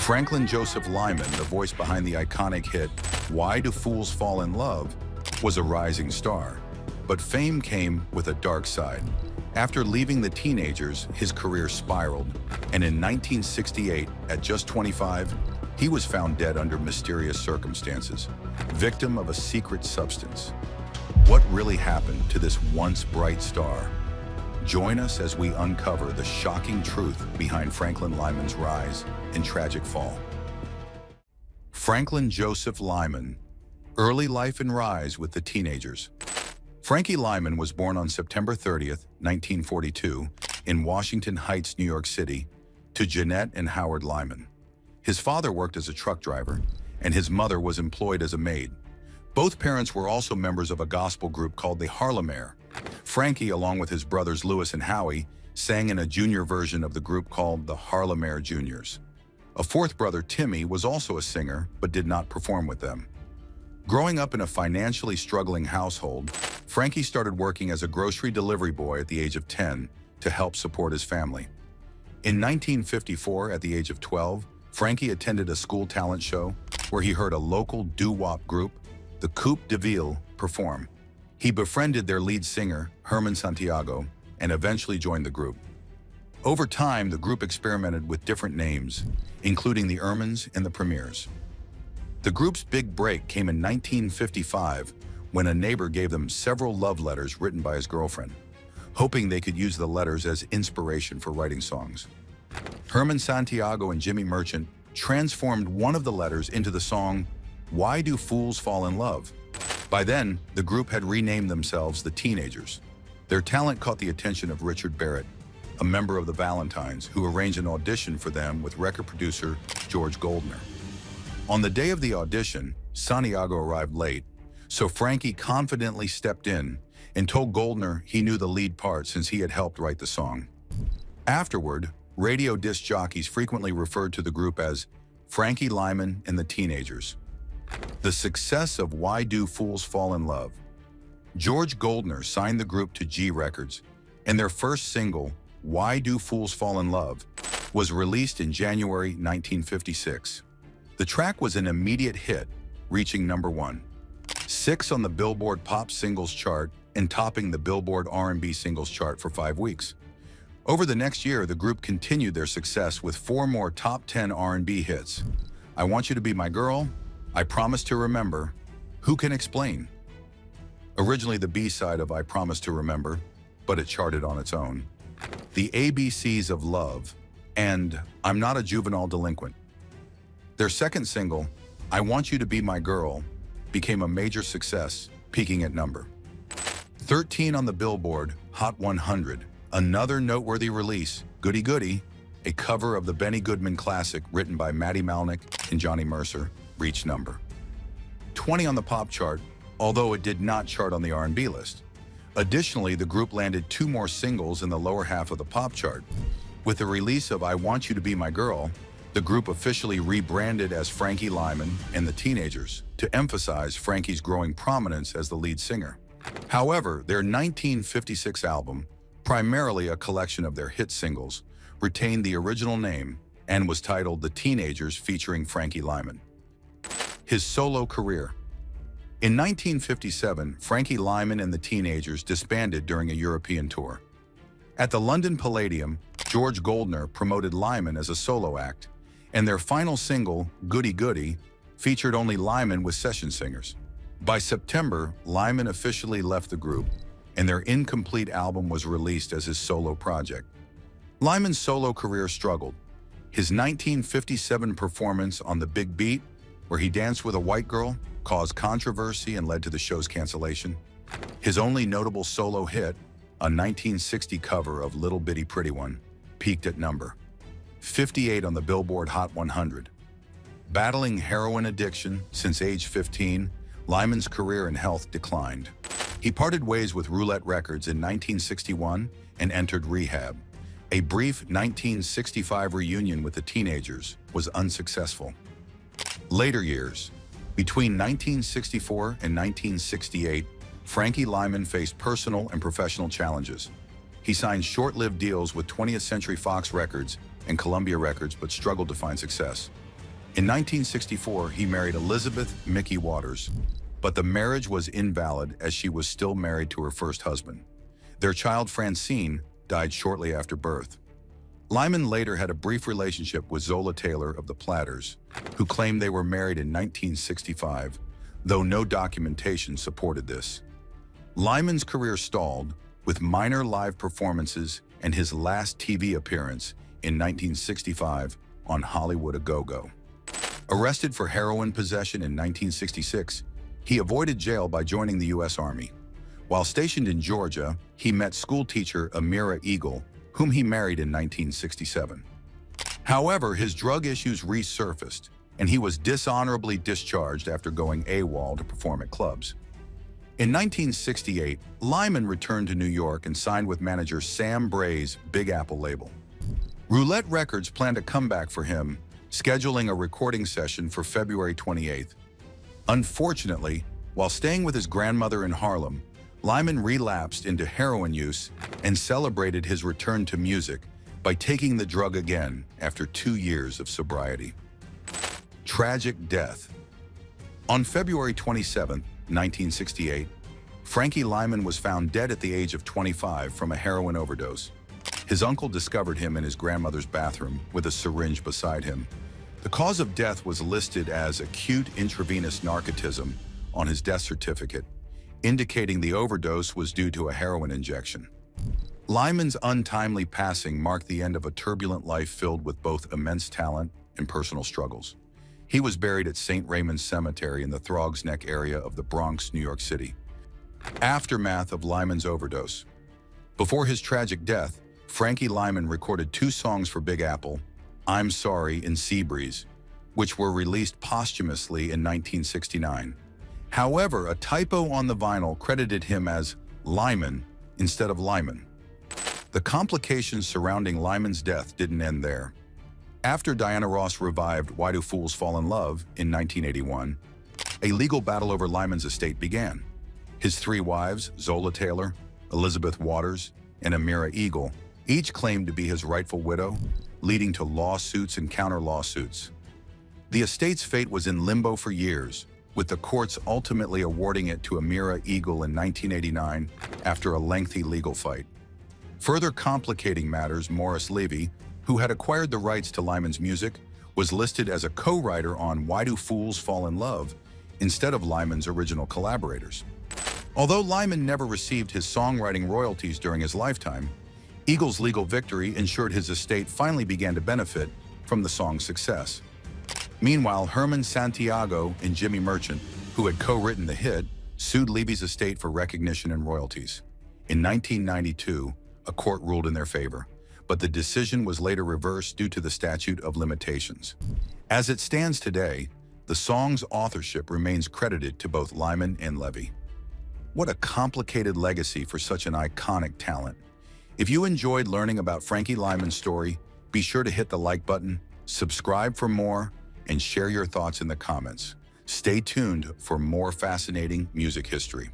Franklin Joseph Lymon, the voice behind the iconic hit Why Do Fools Fall in Love, was a rising star. But fame came with a dark side. After leaving the Teenagers, his career spiraled, and in 1968, at just 25, he was found dead under mysterious circumstances, victim of a secret substance. What really happened to this once bright star? Join us as we uncover the shocking truth behind Franklin Lymon's rise and tragic fall. Franklin Joseph Lymon, early life and rise with the Teenagers. Frankie Lymon was born on September 30th, 1942, in Washington Heights, New York City, to Jeanette and Howard Lymon. His father worked as a truck driver, and his mother was employed as a maid. Both parents were also members of a gospel group called the Harlem-Air. Frankie, along with his brothers Louis and Howie, sang in a junior version of the group called the Harlem-Air Juniors. A fourth brother, Timmy, was also a singer, but did not perform with them. Growing up in a financially struggling household, Frankie started working as a grocery delivery boy at the age of 10 to help support his family. In 1954, at the age of 12, Frankie attended a school talent show where he heard a local doo-wop group, the Coupe de Ville, perform. He befriended their lead singer, Herman Santiago, and eventually joined the group. Over time, the group experimented with different names, including the Ermines and the Premiers. The group's big break came in 1955 when a neighbor gave them several love letters written by his girlfriend, hoping they could use the letters as inspiration for writing songs. Herman Santiago and Jimmy Merchant transformed one of the letters into the song, Why Do Fools Fall in Love? By then, the group had renamed themselves the Teenagers. Their talent caught the attention of Richard Barrett, a member of the Valentines, who arranged an audition for them with record producer George Goldner. On the day of the audition, Santiago arrived late, so Frankie confidently stepped in and told Goldner he knew the lead part since he had helped write the song. Afterward, radio disc jockeys frequently referred to the group as Frankie Lymon and the Teenagers. The success of Why Do Fools Fall in Love? George Goldner signed the group to G Records, and their first single, Why Do Fools Fall in Love, was released in January 1956. The track was an immediate hit, reaching #1, 6 on the Billboard Pop Singles chart and topping the Billboard R&B Singles chart for 5 weeks. Over the next year, the group continued their success with 4 more top 10 R&B hits: I Want You to Be My Girl, I Promise to Remember, Who Can Explain? Originally the B-side of I Promise to Remember, but it charted on its own. The ABCs of Love, and I'm Not a Juvenile Delinquent. Their second single, I Want You to Be My Girl, became a major success, peaking at number 13 on the Billboard Hot 100. Another noteworthy release, Goody Goody, a cover of the Benny Goodman classic written by Matty Malnick and Johnny Mercer, reached number 20 on the pop chart, although it did not chart on the R&B list. Additionally, the group landed 2 more singles in the lower half of the pop chart. With the release of I Want You to Be My Girl, the group officially rebranded as Frankie Lymon and the Teenagers to emphasize Frankie's growing prominence as the lead singer. However, their 1956 album, primarily a collection of their hit singles, retained the original name and was titled The Teenagers featuring Frankie Lymon. His solo career. In 1957, Frankie Lymon and the Teenagers disbanded during a European tour. At the London Palladium, George Goldner promoted Lymon as a solo act, and their final single, Goody Goody, featured only Lymon with session singers. By September, Lymon officially left the group, and their incomplete album was released as his solo project. Lymon's solo career struggled. His 1957 performance on The Big Beat, where he danced with a white girl, caused controversy and led to the show's cancellation. His only notable solo hit, a 1960 cover of Little Bitty Pretty One, peaked at number 58 on the Billboard Hot 100. Battling heroin addiction since age 15, Lymon's career and health declined. He parted ways with Roulette Records in 1961 and entered rehab. A brief 1965 reunion with the Teenagers was unsuccessful. Later years. Between 1964 and 1968, Frankie Lymon faced personal and professional challenges. He signed short-lived deals with 20th Century Fox Records and Columbia Records, but struggled to find success. In 1964, he married Elizabeth Mickey Waters, but the marriage was invalid as she was still married to her first husband. Their child Francine died shortly after birth. Lymon later had a brief relationship with Zola Taylor of the Platters, who claimed they were married in 1965, though no documentation supported this. Lymon's career stalled, with minor live performances and his last TV appearance in 1965 on Hollywood A Go-Go. Arrested for heroin possession in 1966, he avoided jail by joining the U.S. Army. While stationed in Georgia, he met schoolteacher Amira Eagle, whom he married in 1967. However, his drug issues resurfaced, and he was dishonorably discharged after going AWOL to perform at clubs. In 1968, Lymon returned to New York and signed with manager Sam Bray's Big Apple label. Roulette Records planned a comeback for him, scheduling a recording session for February 28th. Unfortunately, while staying with his grandmother in Harlem, Lymon relapsed into heroin use and celebrated his return to music by taking the drug again after 2 years of sobriety. Tragic death. On February 27, 1968, Frankie Lymon was found dead at the age of 25 from a heroin overdose. His uncle discovered him in his grandmother's bathroom with a syringe beside him. The cause of death was listed as acute intravenous narcotism on his death certificate, indicating the overdose was due to a heroin injection. Lymon's untimely passing marked the end of a turbulent life filled with both immense talent and personal struggles. He was buried at St. Raymond's Cemetery in the Throgs Neck area of the Bronx, New York City. Aftermath of Lymon's overdose. Before his tragic death, Frankie Lymon recorded 2 songs for Big Apple, I'm Sorry and Seabreeze, which were released posthumously in 1969. However, a typo on the vinyl credited him as Lymon instead of Lymon. The complications surrounding Lymon's death didn't end there. After Diana Ross revived Why Do Fools Fall in Love in 1981, a legal battle over Lymon's estate began. His 3 wives, Zola Taylor, Elizabeth Waters, and Amira Eagle, each claimed to be his rightful widow, leading to lawsuits and counter-lawsuits. The estate's fate was in limbo for years, with the courts ultimately awarding it to Amira Eagle in 1989 after a lengthy legal fight. Further complicating matters, Morris Levy, who had acquired the rights to Lymon's music, was listed as a co-writer on Why Do Fools Fall in Love instead of Lymon's original collaborators. Although Lymon never received his songwriting royalties during his lifetime, Eagle's legal victory ensured his estate finally began to benefit from the song's success. Meanwhile, Herman Santiago and Jimmy Merchant, who had co-written the hit, sued Levy's estate for recognition and royalties. In 1992, a court ruled in their favor, but the decision was later reversed due to the statute of limitations. As it stands today, the song's authorship remains credited to both Lymon and Levy. What a complicated legacy for such an iconic talent. If you enjoyed learning about Frankie Lymon's story, be sure to hit the like button, subscribe for more, and share your thoughts in the comments. Stay tuned for more fascinating music history.